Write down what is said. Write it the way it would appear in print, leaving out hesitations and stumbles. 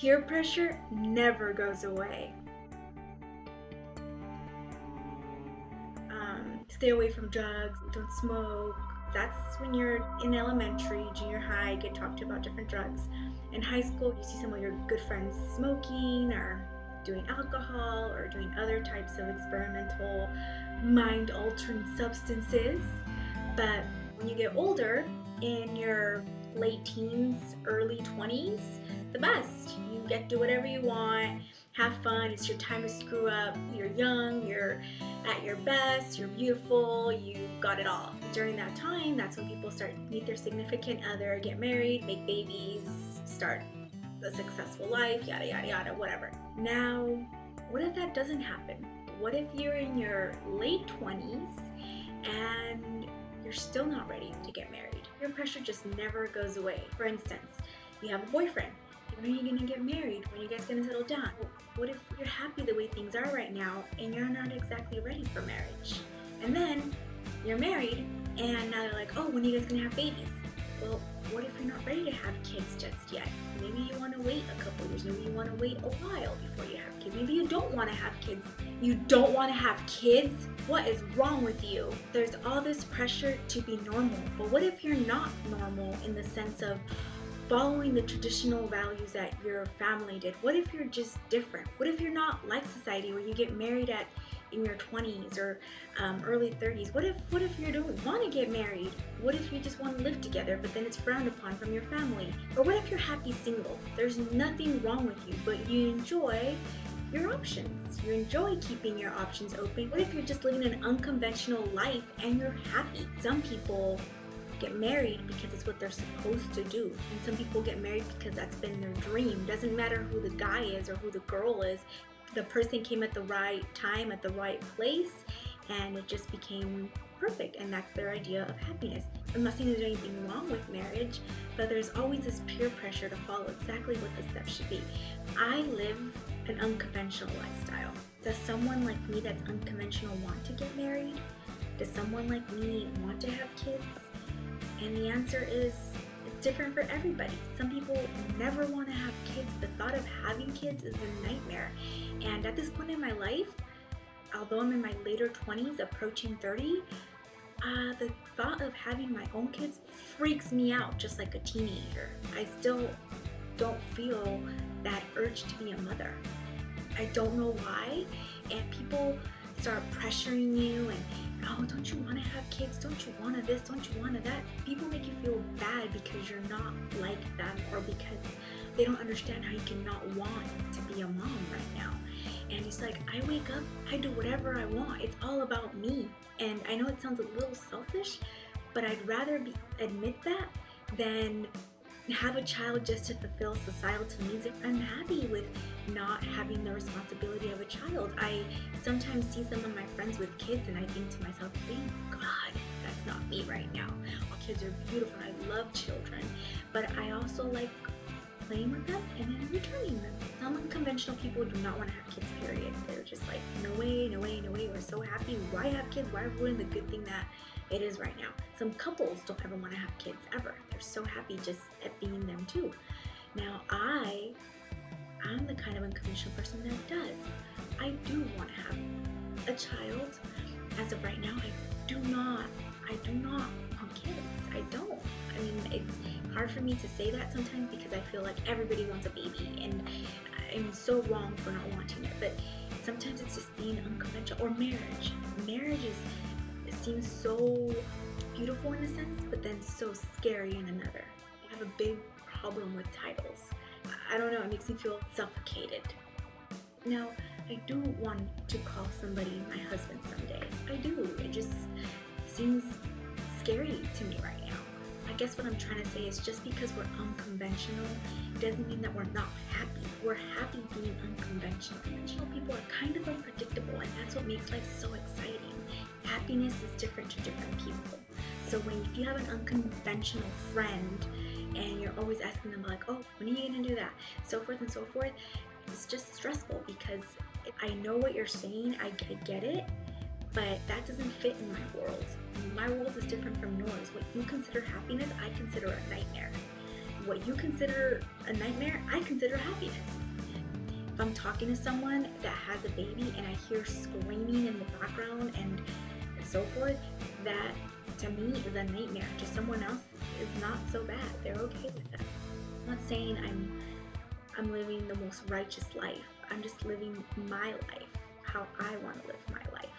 Peer pressure never goes away. Stay away from drugs, don't smoke. That's when you're in elementary, junior high, get talked to about different drugs. In high school, you see some of your good friends smoking or doing alcohol or doing other types of experimental mind-altering substances. But when you get older, in your late teens, early 20s, the best. You get to do whatever you want, have fun, it's your time to screw up. You're young, you're at your best, you're beautiful, you got it all. During that time, that's when people start to meet their significant other, get married, make babies, start a successful life, yada yada yada, whatever. Now, what if that doesn't happen? What if you're in your late 20s and you're still not ready to get married? Peer pressure just never goes away. For instance, you have a boyfriend. When are you gonna get married? When are you guys gonna settle down? What if you're happy the way things are right now and you're not exactly ready for marriage? And then you're married and now they're like, oh, when are you guys gonna have babies? Well, what if you're not ready to have kids just yet? Maybe you wanna wait a couple years. Maybe you wanna wait a while before you have kids. Maybe you don't wanna have kids. You don't wanna have kids? What is wrong with you? There's all this pressure to be normal. But what if you're not normal in the sense of following the traditional values that your family did? What if you're just different? What if you're not like society where you get married in your 20s or early 30s? What if you don't want to get married? What if you just want to live together but then it's frowned upon from your family? Or what if you're happy single? There's nothing wrong with you, but you enjoy your options. You enjoy keeping your options open. What if you're just living an unconventional life and you're happy? Some people get married because it's what they're supposed to do, and some people get married because that's been their dream. Doesn't matter who the guy is or who the girl is, the person came at the right time at the right place and it just became perfect, and that's their idea of happiness. I'm not saying there's anything wrong with marriage, but there's always this peer pressure to follow exactly what the steps should be. I live an unconventional lifestyle. Does someone like me that's unconventional want to get married? Does someone like me want to have kids? And the answer is, it's different for everybody. Some people never want to have kids. The thought of having kids is a nightmare. And at this point in my life, although I'm in my later 20s, approaching 30, the thought of having my own kids freaks me out just like a teenager. I still don't feel that urge to be a mother. I don't know why. And people start pressuring you and, oh, don't you want to have kids? Don't you want to this? Don't you want to that? People make you feel bad because you're not like them, or because they don't understand how you cannot want to be a mom right now. And it's like, I wake up, I do whatever I want. It's all about me. And I know it sounds a little selfish, but I'd rather admit that than have a child just to fulfill societal needs. I'm happy with not having the responsibility of a child. I sometimes see some of my friends with kids and I think to myself, thank God that's not me right now. All kids are beautiful and I love children, but I also like playing with them and then returning them. Some unconventional people do not want to have kids, period. They're just like, no way, no way, no way. We're so happy. Why have kids? Why ruin the good thing that it is right now? Some couples don't ever want to have kids ever. They're so happy just at being them too. Now I'm the kind of unconventional person that does. I do want to have a child. As of right now, I do not want kids. I don't. I mean, it's hard for me to say that sometimes because I feel like everybody wants a baby and I'm so wrong for not wanting it. But sometimes it's just being unconventional. Or marriage. It seems so beautiful in a sense, but then so scary in another. I have a big problem with titles. I don't know, it makes me feel suffocated. Now, I do want to call somebody my husband someday. I do. It just seems scary to me right now. I guess what I'm trying to say is just because we're unconventional doesn't mean that we're not happy. We're happy being unconventional. Conventional people are kind of unpredictable, and that's what makes life so exciting. Happiness is different to different people. So if you have an unconventional friend and you're always asking them like, oh, when are you gonna do that? So forth and so forth, it's just stressful because I know what you're saying, I get it, but that doesn't fit in my world. My world is different from yours. What you consider happiness, I consider a nightmare. what you consider a nightmare, I consider happiness. If I'm talking to someone that has a baby and I hear screaming in the background and so forth, that to me is a nightmare. To someone else is not so bad. They're okay with that. I'm not saying I'm living the most righteous life. I'm just living my life, how I want to live my life.